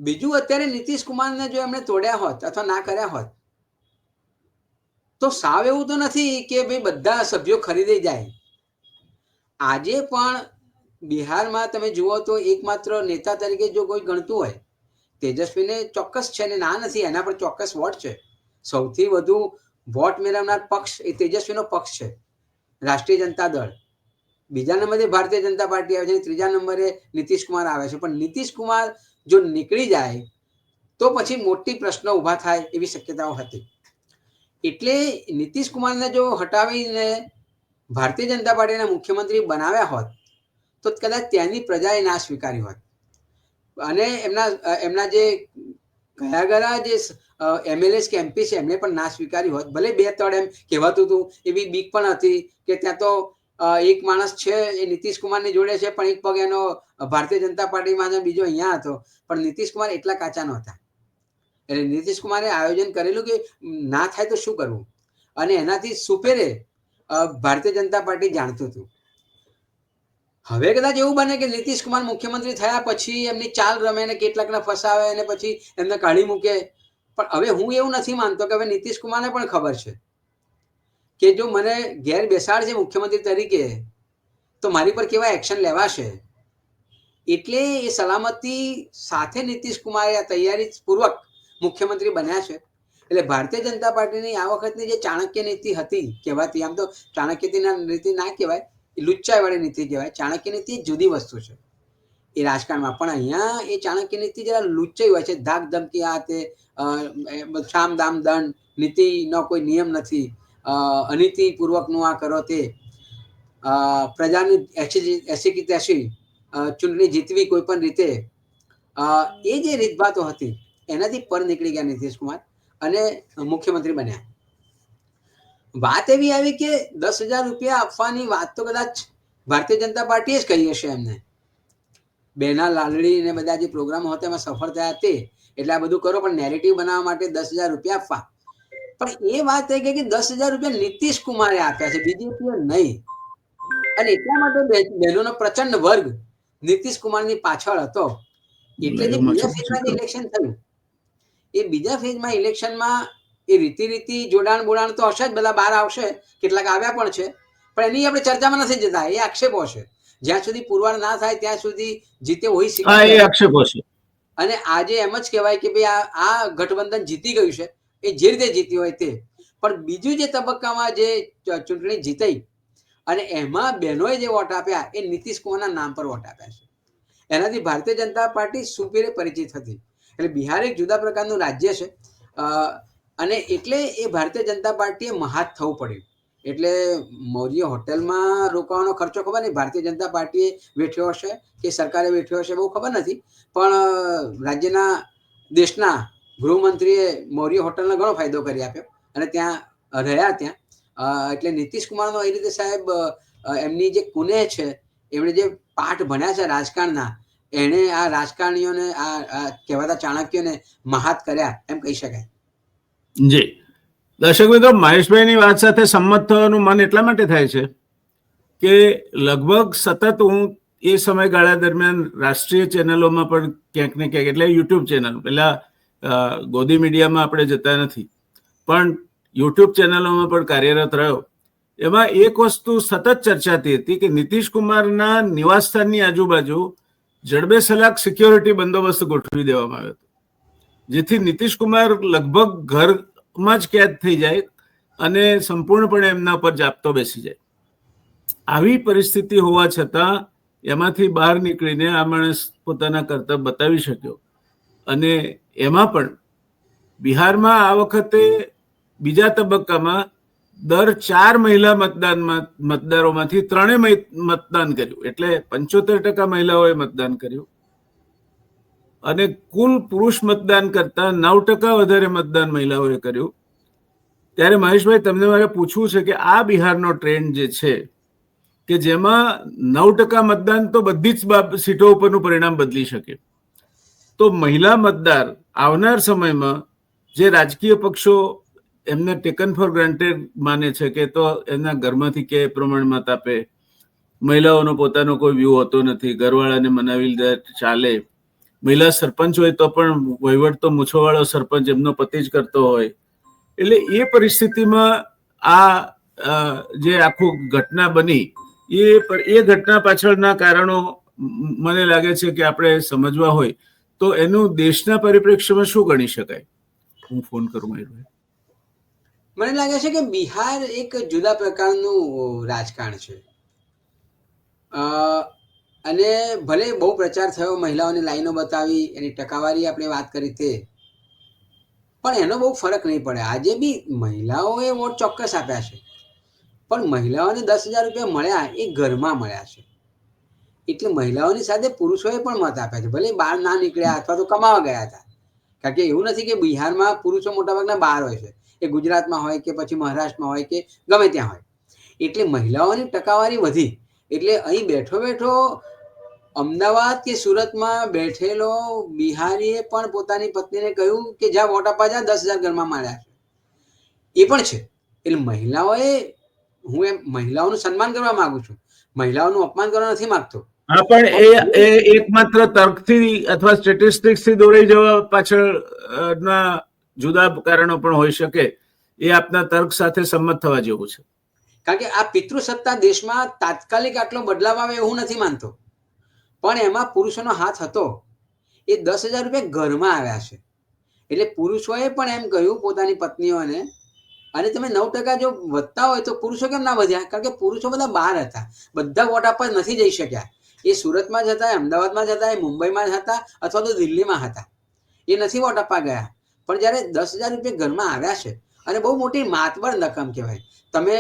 બીજું, અત્યારે નીતિશ કુમારને જો એમણે તોડ્યા હોત અથવા ના કર્યા હોત તો સાવ એવું તો નથી કે ભાઈ બધા સભ્યો ખરીદી જાય. આજે પણ બિહારમાં તમે જુઓ તો એકમાત્ર નેતા તરીકે જો કોઈ ગણતું હોય, તેજસ્વીને ચોક્કસ છે ને ના નથી, એના પર ચોક્કસ વોટ છે. સૌથી વધુ વોટ મેળવનાર પક્ષ એ તેજસ્વીનો પક્ષ છે, રાષ્ટ્રીય જનતા દળ. બીજા નંબરે ભારતીય જનતા પાર્ટી આવે છે, ત્રીજા નંબરે નીતિશ કુમાર આવે છે. પણ નીતિશ કુમાર જો નીકળી જાય તો પછી મોટી પ્રશ્નો ઊભા થાય એવી શક્યતાઓ હતી. એટલે નીતિશ કુમારને જો હટાવીને ભારતીય જનતા પાર્ટીના મુખ્યમંત્રી બનાવ્યા હોત તો કદાચ ત્યાંની પ્રજાએ ના સ્વીકારી હોત. અને એમના જે ગયા જે MLAs કે MP છે એમને પણ ના સ્વીકારી હોત. ભલે 2-3 એમ કહેવાતું હતું, એવી બીક પણ હતી કે ત્યાં તો એક માણસ છે એ નીતિશ કુમારની જોડે છે પણ એક પગ એનો ભારતીય જનતા પાર્ટીમાં બીજો અહીંયા હતો. પણ નીતિશ કુમાર એટલા કાચા નહોતા. એટલે નીતિશ કુમારે આયોજન કરેલું કે ના થાય તો શું કરવું, અને એનાથી સુપેરે ભારતીય જનતા પાર્ટી જાણતું હતું. હવે કદાચ એવું બને કે નીતિશ કુમાર મુખ્યમંત્રી થયા પછી એમની ચાલ રમે ને કેટલાકને ફસાવે અને પછી એમને કાઢી મૂકે. પણ હવે હું એવું નથી માનતો કે હવે નીતિશ કુમારને પણ ખબર છે કે જો મને ઘેર બેસાડ છે મુખ્યમંત્રી તરીકે તો મારી પર કેવા એક્શન લેવાશે. એટલે એ સલામતી સાથે નીતિશ કુમારે આ તૈયારી પૂર્વક મુખ્યમંત્રી બન્યા છે. એટલે ભારતીય જનતા પાર્ટીની આ વખતની જે ચાણક્ય નીતિ હતી કહેવાતી, આમ તો ચાણક્ય નીતિ ના કહેવાય, લુચ્ચાઈ નીતિ કહેવાય. ચાણક્ય નીતિ જુદી વસ્તુ છે એ રાજકારણમાં, પણ અહીંયા એ ચાણક્ય નીતિ જરા લુચ્ચાઈ હોય છે. ધાક ધમકી, આ તે સામ દામ દંડ નીતિનો કોઈ નિયમ નથી, અનીતિપૂર્વકનું આ કરો તે, પ્રજાની 80 કે 83 ચૂંટણી જીતવી કોઈ પણ રીતે, એ જે રીતભાતો હતી એનાથી પર નીકળી ગયા નીતિશ કુમાર અને મુખ્યમંત્રી બન્યા. વાત એવી આવી કે 10,000 રૂપિયા આપવાની વાત તો કદાચ ભારતીય જનતા પાર્ટીએ જ કહી હશે એમને, બેના લાલડી ને બધા જે પ્રોગ્રામો હતા એમાં સફળ થયા તે, એટલે આ બધું કરો, પણ નેરેટિવ બનાવવા માટે 10,000 રૂપિયા આપવા. પણ એ વાત થઈ ગઈ કે 10,000 રૂપિયા નીતિશ કુમારે આપ્યા છે, બીજેપીએ નહીં. અને એટલા માટે બહેનોનો પ્રચંડ વર્ગ નીતિશ કુમારની પાછળ હતો. એટલે જે બીજા ફેઝમાં ઇલેક્શન થયું, એ બીજા ફેઝમાં ઇલેક્શનમાં એ રીતિ જોડાણ તો હશે જ, બધા બહાર આવશે, કેટલાક આવ્યા પણ છે, પણ એની આપણે ચર્ચામાં નથી જતા, એ આક્ષેપો છે. જ્યાં સુધી પુરવાર ના થાય ત્યાં સુધી જીતે હોય એ આક્ષેપો છે. અને આજે એમ જ કહેવાય કે ભાઈ આ ગઠબંધન જીતી ગયું છે, એ જે રીતે જીતી હોય તે. પણ બીજું જે તબક્કામાં જે ચૂંટણી જીતાઈ અને એમાં બહેનોએ જે વોટ આપ્યા એ નીતિશ કુમારના નામ પર વોટ આપ્યા છે. એનાથી ભારતીય જનતા પાર્ટી સુપેરે પરિચિત હતી. એટલે બિહાર એક જુદા પ્રકારનું રાજ્ય છે, અને એટલે એ ભારતીય જનતા પાર્ટીએ મહાત થવું પડ્યું. એટલે મૌર્ય હોટલમાં રોકાવાનો ખર્ચો ખબર નહીં ભારતીય જનતા પાર્ટીએ વેઠ્યો હશે કે સરકારે વેઠ્યો હશે, બહુ ખબર નથી. પણ રાજ્યના દેશના ગૃહમંત્રીએ મૌર્ય હોટલનો ઘણો ફાયદો કરી આપ્યો અને ત્યાં રહ્યા ત્યાં. એટલે નીતિશ કુમારનો એ રીતે સાહેબ એમની જે કુનેહ છે, એમણે જે પાઠ ભણ્યા છે રાજકારણના, એણે આ રાજકારણીઓને આ કહેવાતા ચાણક્યોને મહાત કર્યા એમ કહી શકાય. જી દર્શક મિત્રો, મહેશભાઈની વાત સાથે સંમત થવાનું મન એટલા માટે થાય છે કે લગભગ સતત હું એ સમયગાળા દરમિયાન રાષ્ટ્રીય ચેનલોમાં પણ ક્યાંક ને ક્યાંક, એટલે યુટ્યુબ ચેનલ, પેલા ગોદી મીડિયામાં આપણે જતા નથી, પણ યુટ્યુબ ચેનલોમાં પણ કાર્યરત રહ્યો. એમાં એક વસ્તુ સતત ચર્ચાતી હતી કે નીતિશ કુમારના નિવાસસ્થાનની આજુબાજુ જડબેસલાક સિક્યોરિટી બંદોબસ્ત ગોઠવી દેવામાં આવ્યો હતો, જેથી નીતિશ કુમાર લગભગ ઘરમાં જ કેદ થઈ જાય અને સંપૂર્ણપણે એમના પર જાપ્તો બેસી જાય. આવી પરિસ્થિતિ હોવા છતાં એમાંથી બહાર નીકળીને આ માણસ પોતાના કર્તવ્ય બતાવી શક્યો. અને એમાં પણ બિહારમાં આ વખતે બીજા તબક્કામાં દર 4 મહિલા મતદારોમાંથી 3 મતદાન કર્યું, એટલે 75% મહિલાઓએ મતદાન કર્યું. અને કુલ પુરુષ મતદાન કરતા 9% વધારે મતદાન મહિલાઓએ કર્યું. ત્યારે મહેશભાઈ, તમને મારે પૂછવું છે કે આ બિહારનો ટ્રેન્ડ જે છે કે જેમાં 9% મતદાન તો બધી જ સીટો ઉપરનું પરિણામ બદલી શકે, તો મહિલા મતદાર આવનાર સમયમાં જે રાજકીય પક્ષો એમને ટેકન ફોર ગ્રાન્ટેડ માને છે કે તો એમના ઘરમાંથી કે પ્રમાણે મત આપે, મહિલાઓનો પોતાનો કોઈ વ્યૂ હોતો નથી, ઘરવાળાને મનાવી ચાલે, મહિલા સરપંચ હોય તો પણ વહીવટ તો મૂછોવાળો સરપંચ એમનો પતિ જ કરતો હોય. એટલે એ પરિસ્થિતિમાં આ જે આખું ઘટના બની, એ ઘટના પાછળના કારણો મને લાગે છે કે આપણે સમજવા હોય તો એનું દેશના પરિપ્રેક્ષ્યમાં શું ગણી શકાય. હું ફોન કરું મયુરભાઈ. મને લાગે છે કે બિહાર એક જુદા પ્રકારનું રાજકારણ છે, અને ભલે બહુ પ્રચાર થયો, મહિલાઓની લાઈનો બતાવી, એની ટકાવારી આપણે વાત કરી તે, પણ એનો બહુ ફરક નહીં પડે. આજે બી મહિલાઓએ વોટ ચોક્કસ આપ્યા છે, પણ મહિલાઓને 10,000 રૂપિયા મળ્યા એ ઘરમાં મળ્યા છે. એટલે મહિલાઓની સાથે પુરુષોએ પણ મત આપ્યા છે, ભલે બહાર ના નીકળ્યા અથવા તો કમાવા ગયા હતા. કારણ કે એવું નથી કે બિહારમાં પુરુષો મોટાભાગના બહાર હોય છે, એ ગુજરાતમાં હોય કે પછી મહારાષ્ટ્રમાં હોય કે ગમે ત્યાં હોય. એટલે મહિલાઓની ટકાવારી વધી. એટલે અહીં બેઠો અમદાવાદ કે સુરતમાં બેઠેલો બિહારીએ પણ પોતાની પત્નીને કહ્યું કે જ્યાં વોટ આપવા જા, 10,000 ઘરમાં મળ્યા છે. એ પણ છે. એટલે મહિલાઓએ, હું એમ મહિલાઓનું સન્માન કરવા માંગુ છું, મહિલાઓનું અપમાન કરવા નથી માંગતો. હા, પણ એ એકમાત્ર તર્કથી અથવા સ્ટેટિસ્ટિક્સથી દોરાઈ જવા પાછળના જુદા કારણો પણ હોઈ શકે. એ આપના તર્ક સાથે સંમત થવા જેવું છે. કારણ કે આ પિતૃસત્તા દેશમાં તાત્કાલિક આટલો બદલાવ આવે એવું નથી માનતો, પણ એમાં પુરુષોનો હાથ હતો. એ 10,000 રૂપિયા ઘરમાં આવ્યા છે. એટલે પુરુષોએ પણ એમ કહ્યું પોતાની પત્નીઓને, અને તમે 9% જો વધતા હોય તો પુરુષો કેમ ના વધ્યા? કારણ કે પુરુષો બધા બહાર હતા, બધા વોટ આપવા નથી જઈ શક્યા. એ સુરતમાં જ હતા, અમદાવાદમાં જ હતા, એ મુંબઈમાં જ હતા, અથવા તો દિલ્હીમાં હતા, એ નથી વોટ આપવા ગયા. પણ જ્યારે 10,000 રૂપિયા ઘરમાં આવ્યા છે, અને બહુ મોટી માતબર રકમ કહેવાય. તમે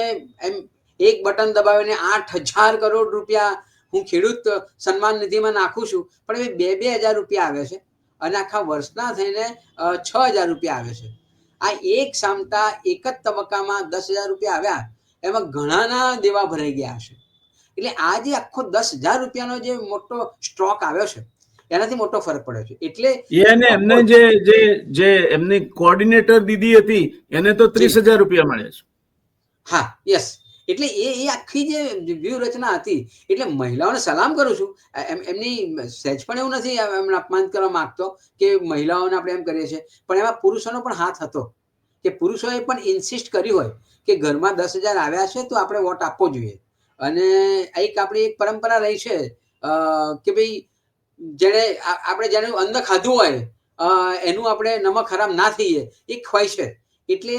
એમ એક બટન દબાવીને 8,000 કરોડ રૂપિયા હું ખેડૂત સન્માન નિધિમાં નાખું છું, પણ એ 2,000 રૂપિયા આવે છે, અને આખા વર્ષના થઈને 6,000 રૂપિયા આવે છે. આ એક સામટા એક જ તબક્કામાં 10,000 રૂપિયા આવ્યા, એમાં ઘણાના દેવા ભરાઈ ગયા છે. એટલે આ જે આખો 10,000 રૂપિયાનો જે મોટો સ્ટ્રોક આવ્યો છે એનાથી મોટો ફરક પડ્યો છે. એટલે એમને જે એમની કોઓર્ડિનેટર દીદી હતી એને તો 30,000 રૂપિયા મળે છે. હા, યસ. એટલે એ આખી જે વ્યૂહરચના હતી, એટલે મહિલાઓને સલામ કરું છું. એમની સહેજ પણ એવું નથી એમને અપમાન કરવા માંગતો કે મહિલાઓને આપણે એમ કરીએ છીએ, પણ એમાં પુરુષોનો પણ હાથ હતો કે પુરુષોએ પણ ઇન્સિસ્ટ કર્યું હોય કે ઘરમાં 10,000 આવ્યા છે તો આપણે વોટ આપવો જોઈએ. અને એક આપણી એક પરંપરા રહી છે કે ભાઈ જેનું અન્ન ખાધું હોય એનું આપણે નમક હરામ ના થઈએ, એક હોય છે. એટલે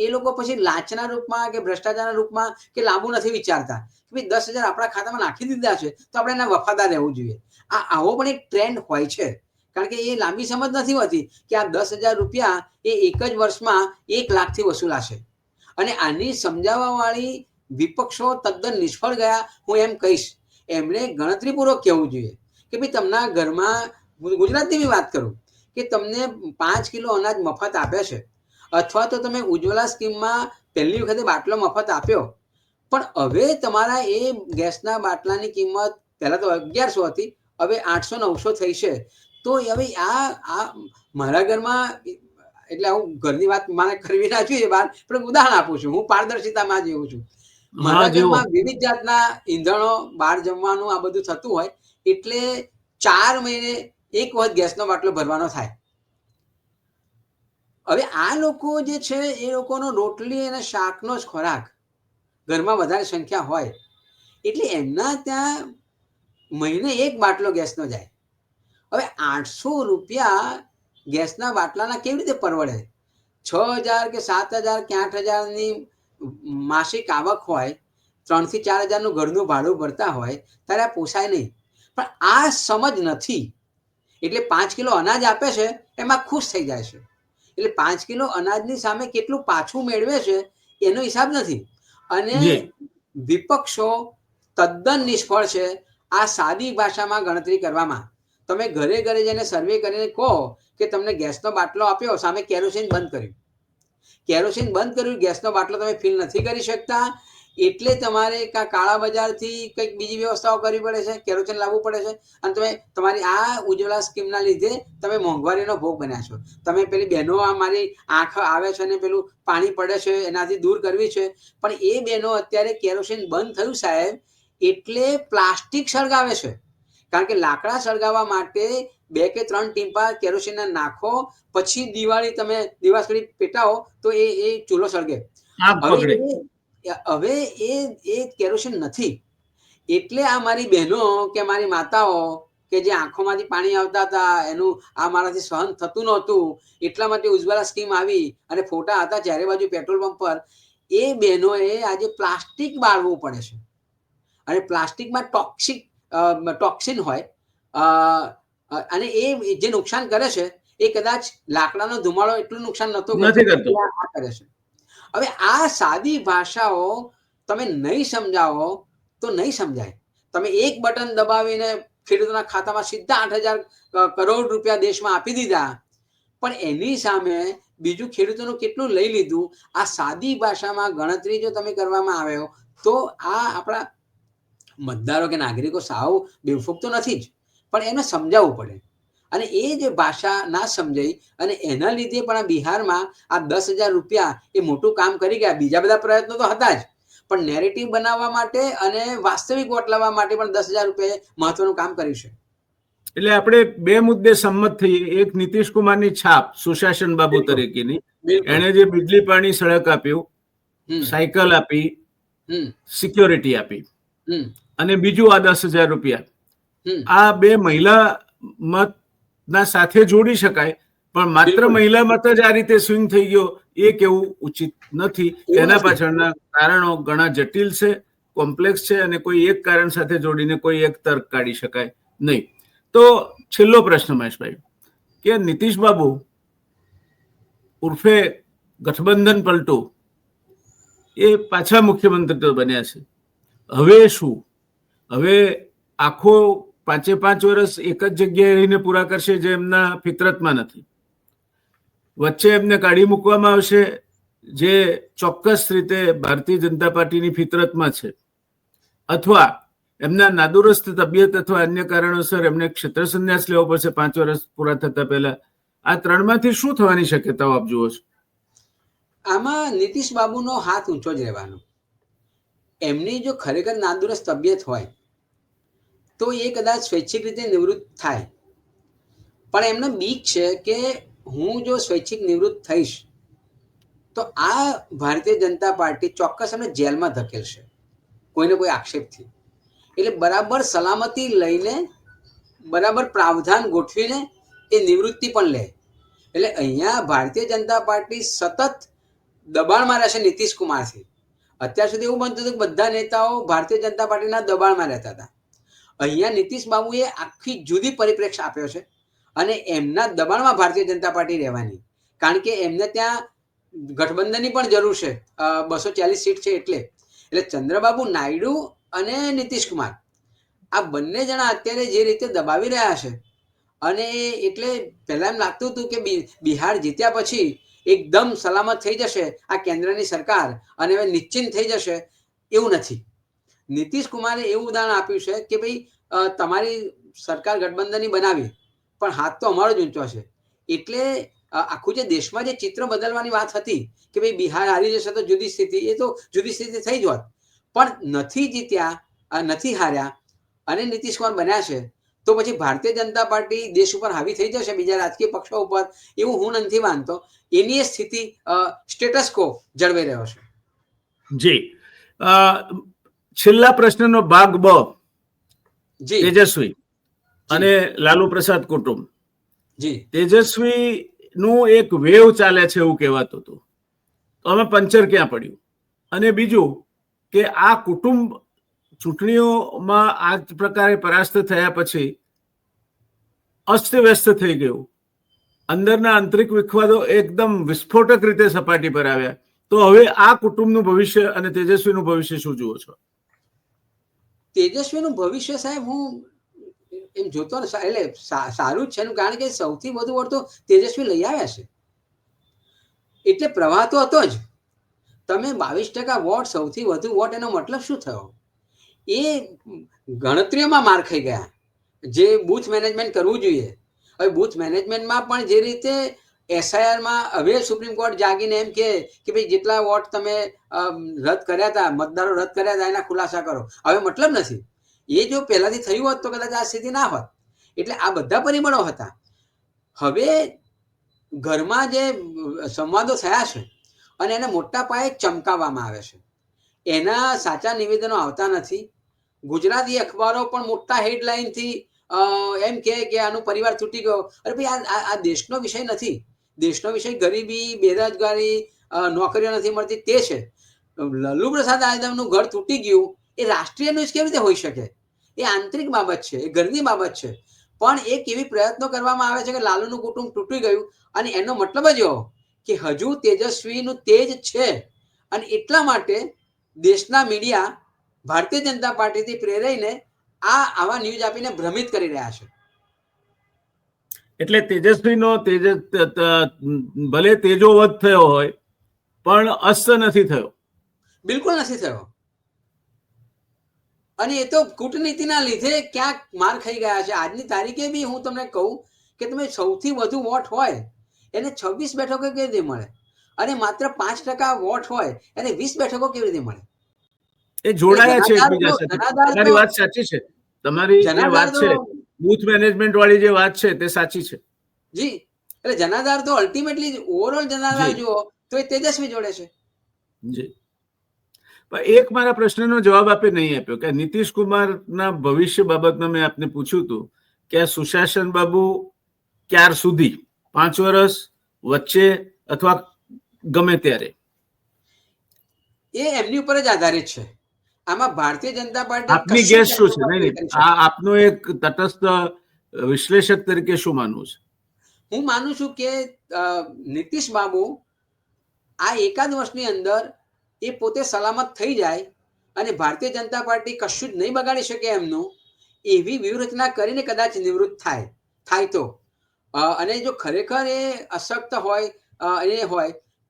એ લોકો પછી લાંચના રૂપમાં કે ભ્રષ્ટાચારના રૂપમાં કે લાંબુ નથી વિચારતા કે ભાઈ 10,000 આપણા ખાતામાં નાખી દીધા છે તો આપણે એના વફાદાર રહેવું જોઈએ. આવો પણ એક ટ્રેન્ડ હોય છે, કારણ કે એ લાંબી સમજ નથી હોતી કે આ 10,000 રૂપિયા એ એક જ વર્ષમાં 1 લાખથી વસૂલાશે. અને આની સમજાવવા વાળી વિપક્ષો તદ્દન નિષ્ફળ ગયા, હું એમ કહીશ. એમણે ગણતરીપૂર્વક કહેવું જોઈએ કે ભાઈ તમને ઘરમાં, ગુજરાતની વાત કરું, કે તમને 5 કિલો અનાજ મફત આપે છે, અથવા તો તમે ઉજ્જવલા સ્કીમમાં પહેલી વખતે બાટલો મફત આપ્યો, પણ હવે તમારા એ ગેસના બાટલાની કિંમત પહેલા તો 1100 હતી, હવે 800-900 થઈ છે. તો હવે આ મારા ઘરમાં, એટલે હું ઘરની વાત મારે કરવી ના જોઈએ બહાર, પણ ઉદાહરણ આપું છું, હું પારદર્શિતામાં જીવું છું. મારા ઘરમાં વિવિધ જાતના ઈંધણો, બહાર જમવાનું, આ બધું થતું હોય, એટલે 4 મહિને એક વખત ગેસનો બાટલો ભરવાનો થાય. હવે આ લોકો જે છે એ લોકોનો રોટલી અને શાકનો જ ખોરાક, ઘરમાં વધારે સંખ્યા હોય એટલે એમના ત્યાં મહિને એક બાટલો ગેસનો જાય. હવે 800 રૂપિયા ગેસના બાટલાના કેવી રીતે પરવડે? 6,000 કે 7,000 કે 8,000ની માસિક આવક હોય, 3,000 થી 4,000નું ઘરનું ભાડું ભરતા હોય, ત્યારે આ પોસાય નહીં. પણ આ સમજ નથી. એટલે 5 કિલો અનાજ આપે છે એમાં ખુશ થઈ જાય છે. એટલે 5 કિલો અનાજની સામે કેટલું પાછું મેળવે છે એનો હિસાબ નથી. અને વિપક્ષો તદ્દન નિષ્ફળ છે આ સાદી ભાષામાં ગણતરી કરવામાં. તમે ઘરે ઘરે જઈને સર્વે કરીને કહો કે તમને ગેસનો બાટલો આપ્યો, સામે કેરોસીન બંધ કર્યું. કેરોસીન બંધ કર્યું, ગેસનો બાટલો તમે ફિલ નથી કરી શકતા, એટલે તમારે કાળા બજારથી કંઈક બીજી વ્યવસ્થાઓ કરવી પડે છે, કેરોસીન લાવવું પડે છે. અને તમે તમારી આ ઉજ્જવલા સ્કીમના લીધે તમે મોંઘવારીનો ભોગ બન્યા છો. તમે પેલી બહેનો મારી આંખ આવે છે અને પેલું પાણી પડે છે એનાથી દૂર કરવી છે, પણ એ બહેનો અત્યારે કેરોસીન બંધ થયું સાહેબ એટલે પ્લાસ્ટિક સળગાવે છે. કારણ કે લાકડા સળગાવવા માટે 2 કે 3 ટીમ્પા કેરોસીનના નાખો, પછી દિવાળી તમે દિવાસળી પેટાવો તો એ ચૂલો સળગે. હવે એ કેરોસીન નથી. એટલે આ મારી બહેનો કે મારી માતાઓ કે જે આંખોમાંથી પાણી આવતા હતા, એનું આ મારાથી સહન થતું નહોતું, એટલા માટે ઉજ્જવલા સ્કીમ આવી અને ફોટા હતા ચારે બાજુ પેટ્રોલ પંપ પર, એ બહેનોએ આજે પ્લાસ્ટિક બાળવું પડે છે. અને પ્લાસ્ટિકમાં ટોક્સિન હોય, અને એ જે નુકસાન કરે છે એ કદાચ લાકડાનો ધુમાડો એટલું નુકસાન નહોતું કરતો. કરે છે. હવે આ સાદી ભાષાઓ તમે નહીં સમજાવો તો નહીં સમજાય. તમે એક બટન દબાવીને ખેડૂતોના ખાતામાં સીધા 8,000 કરોડ રૂપિયા દેશમાં આપી દીધા, પણ એની સામે બીજું ખેડૂતોનું કેટલું લઈ લીધું. આ સાદી ભાષામાં ગણતરી જો તમે કરવામાં આવ્યો તો આ આપણા મતદારો કે નાગરિકો સાવ બેવફૂક તો નથી જ, પણ એને સમજાવવું પડે. અને એ જે ભાષા ના સમજાઈ અને એના લીધે પણ આ બિહારમાં આ 10,000 રૂપિયા એ મોટું કામ કરી ગયા. બીજા બધા પ્રયત્નો તો હતા જ, પણ નેરેટિવ બનાવવા માટે અને વાસ્તવિક વોટ લાવવા માટે પણ 10,000 રૂપિયા મહત્વનું કામ કર્યું છે. એટલે આપણે બે મુદ્દે સંમત થઈએ. એક નીતિશ કુમારની છાપ સુશાસન બાબુ તરીકેની, એને જે બિજલી પાણી સડક આપ્યું, સાયકલ આપી, સિક્યોરિટી આપી, અને બીજું આ 10,000 રૂપિયા, આ બે મહિલા મત ના સાથે જોડી શકાય, પણ માત્ર મહિલા મત જ આ રીતે સ્વિંગ થઈ ગયો એ કેવું ઉચિત નથી. એના પાછળના કારણો ઘણા જટિલ છે, કોમ્પ્લેક્સ છે, અને કોઈ એક કારણ સાથે જોડીને કોઈ એક તર્ક કાઢી શકાય નહીં. તો છેલ્લો પ્રશ્ન મહેશભાઈ, કે નીતિશ બાબુ ઉર્ફે ગઠબંધન પલટુ એ પાછા મુખ્યમંત્રી તો બન્યા છે. હવે શું? હવે આખો 5 વર્ષ એક જ જગ્યાએ રહીને પૂરા કરશે, જે એમના ફિતરતમાં નથી. વચ્ચે એમને કાઢી મૂકવામાં આવશે, જે ચોક્કસ રીતે ભારતીય જનતા પાર્ટીની ફિતરતમાં છે. અથવા એમના નાદુરસ્ત તબિયત અથવા અન્ય કારણોસર એમને ક્ષેત્ર સંન્યાસ લેવો પડશે 5 વર્ષ પૂરા થતા પહેલા. આ ત્રણમાંથી શું થવાની શક્યતાઓ આપ જુઓ છો? આમાં નીતિશ બાબુનો હાથ ઊંચો જ રહેવાનો. એમની જો ખરેખર નાદુરસ્ત તબિયત હોય તો એ કદાચ સ્વૈચ્છિક રીતે નિવૃત્ત થાય, પણ એમને બીક છે કે હું જો સ્વૈચ્છિક નિવૃત્ત થઈશ તો આ ભારતીય જનતા પાર્ટી ચોક્કસ એમને જેલમાં ધકેલશે કોઈને કોઈ આક્ષેપથી. એટલે બરાબર સલામતી લઈને બરાબર પ્રાવધાન ગોઠવીને એ નિવૃત્તિ પણ લે. એટલે અહીંયા ભારતીય જનતા પાર્ટી સતત દબાણમાં રહેશે નીતિશ કુમારથી. અત્યાર સુધી એવું બનતું હતું કે બધા નેતાઓ ભારતીય જનતા પાર્ટીના દબાણમાં રહેતા હતા. અહીંયા નીતિશ બાબુએ આખી જુદી પરિપ્રેક્ષ આપ્યો છે અને એમના દબાણમાં ભારતીય જનતા પાર્ટી રહેવાની, કારણ કે એમને ત્યાં ગઠબંધનની પણ જરૂર છે, 240 સીટ છે. એટલે ચંદ્રબાબુ નાયડુ અને નીતિશ કુમાર આ બંને જણા અત્યારે જે રીતે દબાવી રહ્યા છે, અને એટલે પહેલા એમ લાગતું હતું કે બિહાર જીત્યા પછી એકદમ સલામત થઈ જશે આ કેન્દ્રની સરકાર અને હવે નિશ્ચિંત થઈ જશે, એવું નથી. નીતિશ કુમારે એવું ઉદાહરણ આપ્યું છે કે ભાઈ તમારી સરકાર ગઠબંધનની બનાવી પણ હાથ તો અમારો જ ઊંચો છે. એટલે આખું જે દેશમાં જે ચિત્ર બદલવાની વાત હતી કે ભાઈ બિહાર હારી જશે તો જુદી સ્થિતિ, એ તો જુદી સ્થિતિ થઈ જ હોત, પણ નથી જીત્યા, નથી હાર્યા અને નીતિશ કુમાર બન્યા છે, તો પછી ભારતીય જનતા પાર્ટી દેશ ઉપર હાવી થઈ જશે બીજા રાજકીય પક્ષો ઉપર, એવું હું નથી માનતો. એની સ્થિતિ સ્ટેટસ કો જળવાઈ રહ્યો છે. જી, છેલ્લા પ્રશ્નનો ભાગ બ, તેજસ્વી અને લાલુ પ્રસાદ કુટુંબ. જી, તેજસ્વી નું એક વેવ ચાલે છે એવું કહેવાતું હતું, તો અમે પંચર ક્યાં પડ્યું? અને બીજું કે આ કુટુંબ ચૂંટણીઓમાં આ પ્રકારે પરાસ્ત થયા પછી અસ્તવ્યસ્ત થઈ ગયું, અંદરના આંતરિક વિખવાદો એકદમ વિસ્ફોટક રીતે સપાટી પર આવ્યા. તો હવે આ કુટુંબનું ભવિષ્ય અને તેજસ્વીનું ભવિષ્ય શું જુઓ છો? તેજસ્વીનું ભવિષ્ય સાહેબ હું એમ જોતો ને, એટલે સારું જ છે એનું, કારણ કે સૌથી વધુ વોટ તો તેજસ્વી લઈ આવ્યા છે, એટલે પ્રવાહ તો હતો જ. તમે 22% વોટ, સૌથી વધુ વોટ, એનો મતલબ શું થયો? એ ગણતરીઓમાં માર ખાઈ ગયા. જે બૂથ મેનેજમેન્ટ કરવું જોઈએ, હવે બૂથ મેનેજમેન્ટમાં પણ જે રીતે એસઆઈઆરમાં હવે સુપ્રીમ કોર્ટ જાગીને એમ કે ભાઈ જેટલા વોટ તમે રદ કર્યા હતા, મતદારો રદ કર્યા હતા, એના ખુલાસા કરો. હવે મતલબ નથી. એ જો પહેલાથી થયું હોત તો કદાચ આ સ્થિતિ ના હોત. એટલે આ બધા પરિબળો હતા. હવે ઘરમાં જે સંવાદો થયા છે અને એને મોટા પાયે ચમકાવવામાં આવે છે, એના સાચા નિવેદનો આવતા નથી. ગુજરાતી અખબારો પણ મોટા હેડલાઇનથી એમ કે આનો પરિવાર તૂટી ગયો. અરે ભાઈ, આ દેશનો વિષય નથી. દેશનો વિષય ગરીબી, બેરોજગારી, નોકરીઓ નથી મળતી તે છે. લાલુ પ્રસાદ યાદવનું ઘર તૂટી ગયું એ રાષ્ટ્રીય ન્યૂઝ કેવી રીતે હોઈ શકે? એ આંતરિક બાબત છે, એ ઘરની બાબત છે. પણ એક એવી પ્રયત્નો કરવામાં આવે છે કે લાલુનું કુટુંબ તૂટી ગયું, અને એનો મતલબ જ એવો કે હજુ તેજસ્વીનું તેજ છે, અને એટલા માટે દેશના મીડિયા ભારતીય જનતા પાર્ટીથી પ્રેરાઈને આવા ન્યૂઝ આપીને ભ્રમિત કરી રહ્યા છે. એટલે તેજસ્વીનો ભલે તેજોવધ થયો હોય પણ અસ્ત નથી થયો. બિલકુલ નથી થયો. અને એ તો કૂટનીતિના લીધે ક્યાંક માર ખાઈ ગયા છે. આજની તારીખે બી હું તમને કહું કે તમે સૌથી વધુ વોટ હોય એને 26 બેઠકો કેવી રીતે મળે, અને માત્ર 5% વોટ હોય એને 20 બેઠકો કેવી રીતે મળે? એ જોડાયા છે એકબીજા સાથે. તમારી વાત સાચી છે. તમારી જે વાત છે બૂથ મેનેજમેન્ટ વાળી જે વાત છે તે સાચી છે. જી, એટલે જનાધાર તો અલ્ટિમેટલી ઓવરઓલ જનાધાર જુઓ તો એ તેજસ્વી જોડે છે. જી, એક મારા પ્રશ્નનો જવાબ આપે નહીં આપ્યો કે નીતિશ કુમારના ભવિષ્ય બાબતમાં મેં આપને પૂછ્યું હતું કે આ સુશાસન બાબુ ક્યાર સુધી, 5 વર્ષ, વચ્ચે, અથવા ગમે ત્યારે? એ એમની ઉપર જ આધારિત છે. આમાં ભારતીય જનતા પાર્ટી આપની ગેસ શું છે? નહીં, આપનું એક તટસ્થ વિશ્લેષક તરીકે શું માનવું છે? હું માનું છું કે નીતિશ બાબુ આ એકાદ વર્ષની અંદર એ પોતે સલામત થઈ જાય અને ભારતીય જનતા પાર્ટી કશું જ નહીં બગાડી શકે એમનું, એવી વ્યૂહરચના કરીને કદાચ નિવૃત્ત થાય તો, અને જો ખરેખર એ અશક્ત હોય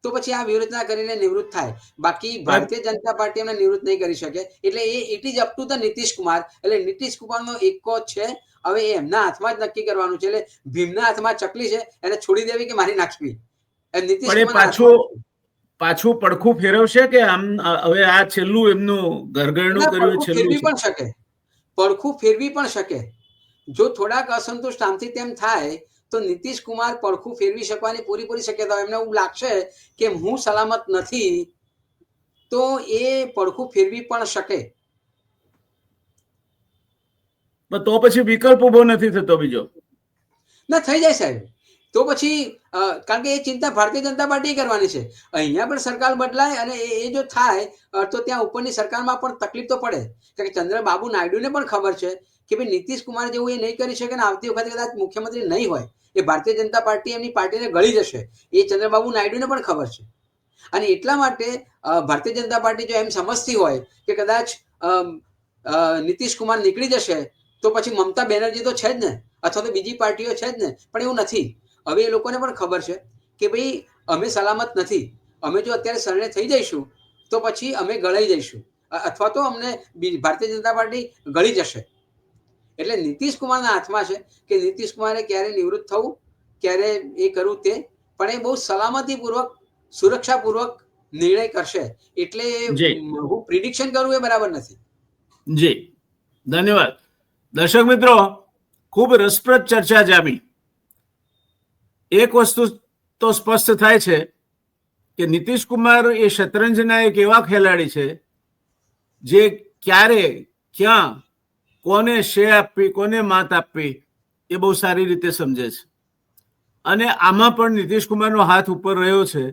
તો પછી આ વ્યૂહરચના કરીને નિવૃત્ત થાય. બાકી ભારતીય જનતા પાર્ટી એમને નિવૃત્ત નહીં કરી શકે. એટલે it is up to the Nitish Kumar. એટલે નીતિશ કુમારનો એકો જ છે, હવે એમના હાથમાં જ નક્કી કરવાનું છે. એટલે ભીમના હાથમાં ચકલી છે, એને છોડી દેવી કે મારી નાખવી. નીતિશ કુમાર પાછું પડખું ફેરવશે કે આમ હવે આ છેલ્લું એમનું ઘરઘરણું કર્યું ફેરવી પણ શકે, પડખું ફેરવી પણ શકે. જો થોડાક અસંતુષ્ટ આમથી તેમ થાય તો નીતિશ કુમાર પડખું ફેરવી શકવાની પૂરી શક્યતા. એમને એવું લાગશે કે હું સલામત નથી, તો એ પડખું ફેરવી પણ શકે. તો પછી વિકલ્પ ઉભો નથી થતો બીજો. ના, થઈ જાય સાહેબ. તો પછી કારણ કે એ ચિંતા ભારતીય જનતા પાર્ટી કરવાની છે. અહીંયા પણ સરકાર બદલાય અને એ જો થાય તો ત્યાં ઉપરની સરકારમાં પણ તકલીફ તો પડે. કારણ કે ચંદ્રબાબુ નાયડુને પણ ખબર છે કે ભાઈ નીતિશ કુમાર જેવું એ નહીં કરી શકે ને આવતી વખતે કદાચ મુખ્યમંત્રી નહીં હોય, એ ભારતીય જનતા પાર્ટી એમની પાર્ટીને ગળી જશે. એ ચંદ્રબાબુ નાયડુને પણ ખબર છે. અને એટલા માટે ભારતીય જનતા પાર્ટી જો એમ સમજતી હોય કે કદાચ નીતિશ કુમાર નીકળી જશે તો પછી મમતા બેનર્જી તો છે જ ને, અથવા તો બીજી પાર્ટીઓ છે જ ને. પણ એવું નથી. હવે એ લોકોને પણ ખબર છે કે ભાઈ અમે સલામત નથી. અમે જો અત્યારે શરણે થઈ જઈશું તો પછી અમે ગળાઈ જઈશું, અથવા તો અમને ભારતીય જનતા પાર્ટી ગળી જશે. એટલે નીતિશ કુમારના હાથમાં છે કે નીતિશ કુમારે ક્યારે નિવૃત્ત થવું, ક્યારે એ કરવું તે, પણ એ બહુ સલામતીપૂર્વક, સુરક્ષાપૂર્વક નિર્ણય કરશે. એટલે હું પ્રિડિક્શન કરું એ બરાબર નથી. જી ધન્યવાદ. દર્શક મિત્રો, ખૂબ રસપ્રદ ચર્ચા જામી. એક વસ્તુ તો સ્પષ્ટ થાય છે કે નીતિશ કુમાર એ શતરંજના એક એવા ખેલાડી છે જે ક્યારે ક્યાં કોને શે આપવી, કોને માત આપવી એ બહુ સારી રીતે સમજે છે. અને આમાં પણ નીતિશ કુમારનો હાથ ઉપર રહ્યો છે.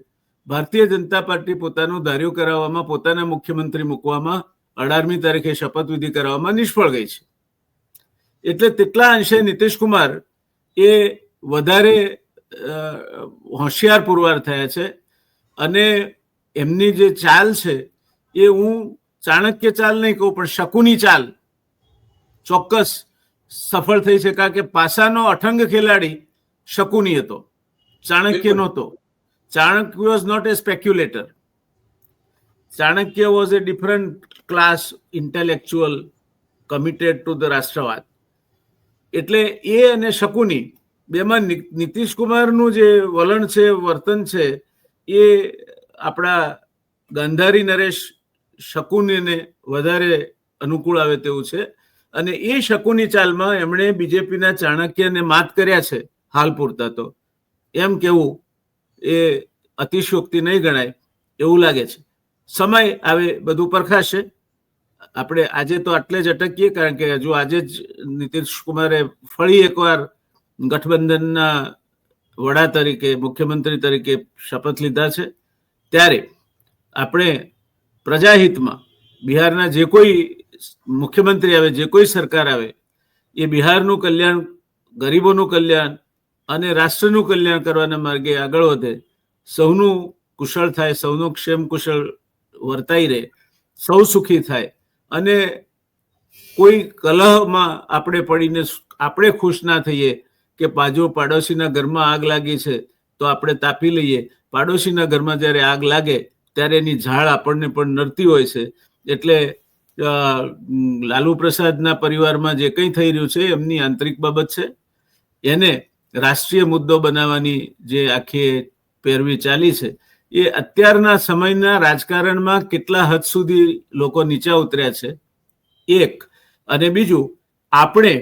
ભારતીય જનતા પાર્ટી પોતાનું ધાર્યું કરાવવામાં, પોતાના મુખ્યમંત્રી મૂકવામાં, 18મી તારીખે શપથવિધિ કરાવવામાં નિષ્ફળ ગઈ છે. એટલે તેટલા અંશે નીતિશ કુમાર એ વધારે હોશિયાર પુરવાર થયા છે. અને એમની જે ચાલ છે એ હું ચાણક્ય ચાલ નહીં કહું, પણ શકુની ચાલ ચોક્કસ સફળ થઈ છે. કારણ કે પાસાનો અઠંગ ખેલાડી શકુની હતો, ચાણક્ય નહોતો. Chanakya was not a speculator. Chanakya was a different class intellectual committed to the રાષ્ટ્રવાદ. એટલે એ અને શકુની બેમાં નીતિશ કુમારનું જે વલણ છે, વર્તન છે, એ આપણા ગાંધારી નરેશ શકુનીને વધારે અનુકૂળ આવે તેવું છે. અને એ શકુની ચાલમાં એમણે બીજેપીના ચાણક્યને માત કર્યા છે હાલ પૂરતા. તો એમ કેવું એ અતિશયોક્તિ નહીં ગણાય એવું લાગે છે. સમય આવે બધું પરખાશે. આપણે આજે તો આટલે જ અટકીએ, કારણ કે હજુ આજે જ નીતિશ કુમારે ફરી એકવાર ગઠબંધનના વડા તરીકે, મુખ્યમંત્રી તરીકે શપથ લીધા છે. ત્યારે આપણે પ્રજાહિતમાં બિહારના જે કોઈ મુખ્યમંત્રી આવે, જે કોઈ સરકાર આવે, એ બિહારનું કલ્યાણ, ગરીબોનું કલ્યાણ અને રાષ્ટ્રનું કલ્યાણ કરવાના માર્ગે આગળ વધે, સૌનું કુશળ થાય, સૌનું ક્ષેમ કુશળ વર્તાઈ રહે, સૌ સુખી થાય અને કોઈ કલહમાં આપણે પડીને આપણે ખુશ ના થઈએ કે બાજુ પાડોશીના ઘરમાં આગ લાગી છે તો આપણે તાપી લઈએ. પાડોશીના ઘરમાં જ્યારે આગ લાગે ત્યારે એની ઝાળ આપણને પણ નડતી હોય છે. એટલે લાલુ પ્રસાદના પરિવારમાં જે કંઈ થઈ રહ્યું છે એમની આંતરિક બાબત છે. એને રાષ્ટ્રીય મુદ્દો બનાવવાની જે આખી પેરવી ચાલી છે એ અત્યારના સમયના રાજકારણમાં કેટલા હદ સુધી લોકો નીચા ઉતર્યા છે એક, અને બીજું આપણે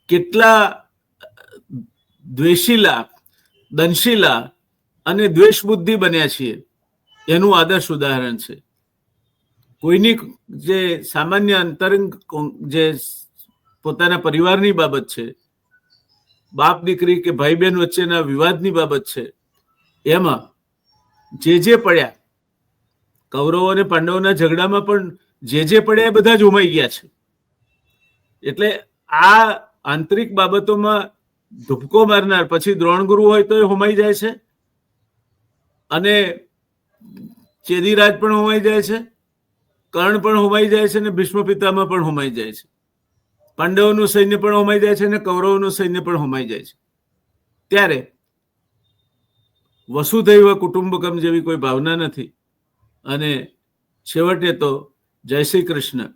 કેટલા દ્વેષીલા, દંશીલા અને દ્વેષ બુદ્ધિ બન્યા છીએ એનું આદર્શ ઉદાહરણ છે. કોઈની જે સામાન્ય અંતરંગ જે પોતાના પરિવારની બાબત છે, બાપ દીકરી કે ભાઈ બહેન વચ્ચેના વિવાદની બાબત છે, એમાં જે પડ્યા, કૌરવો અને પાંડવોના ઝઘડામાં પણ જે પડ્યા એ બધા જ હોમાઈ ગયા છે. એટલે આ આંતરિક બાબતોમાં ધુપકો મારનાર પછી દ્રોણગુરુ હોય તો એ હોમાઈ જાય છે, અને ચેદીરાજ પણ હોમાઈ જાય છે, કર્ણ પણ હોમાઈ જાય છે, અને ભીષ્મ પિતામહ પણ હોમાઈ જાય છે. પાંડવોનું સૈન્ય પણ હોમાઈ જાય છે અને કૌરવોનું સૈન્ય પણ હોમાઈ જાય છે. ત્યારે વસુધૈવ કુટુંબકમ જેવી કોઈ ભાવના નથી. અને છેવટે તો જય શ્રી કૃષ્ણ,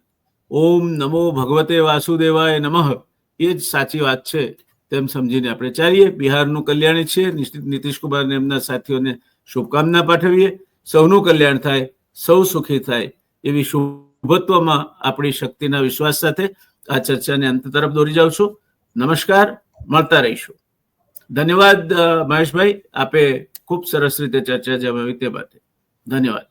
ઓમ નમો ભગવતે વાસુદેવાય નમઃ, એ જ સાચી વાત છે તેમ સમજીને આપણે ચાલીએ. બિહારનું કલ્યાણી છે. નીતિશ કુમાર અને એમના સાથીઓને શુભકામના પાઠવીએ. સૌનું કલ્યાણ થાય, સૌ સુખી થાય એવી શુભત્વમાં આપણી શક્તિના વિશ્વાસ સાથે આ ચર્ચાને અંત તરફ દોરી જાઉં છું. નમસ્કાર, મળતા રહીશું. ધન્યવાદ મહેશભાઈ, આપે ખૂબ સરસ રીતે ચર્ચા જમાવી તે માટે ધન્યવાદ.